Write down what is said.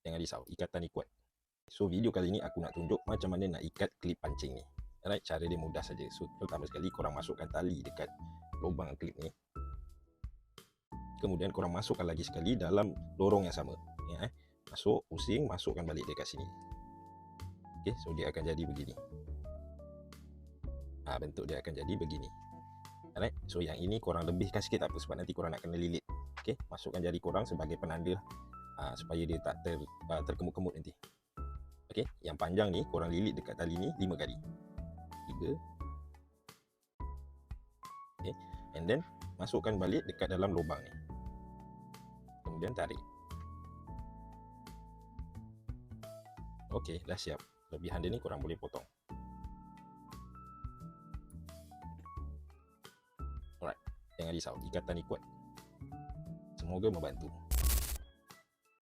Jangan risau, ikatan ni kuat. So video kali ni aku nak tunjuk macam mana nak ikat klip pancing ni. Alright, cara dia mudah saja. So pertama sekali korang masukkan tali dekat lubang klip ni. Kemudian korang masukkan lagi sekali dalam lorong yang sama. Ya, masuk, pusing, masukkan balik dekat sini. Okay, so dia akan jadi begini. Bentuk dia akan jadi begini. Alright, so yang ini korang lebihkan sikit tak apa, sebab nanti korang nak kena lilit. Okay, masukkan jari korang sebagai penanda supaya dia tak terkemut-kemut nanti. Okay, yang panjang ni korang lilit dekat tali ni 5 kali. 3. Okay, and then masukkan balik dekat dalam lubang ni. Kemudian tarik. Okay, dah siap. Lebihan dia ni korang boleh potong. Alright, jangan risau, ikatan ni kuat. Semoga membantu.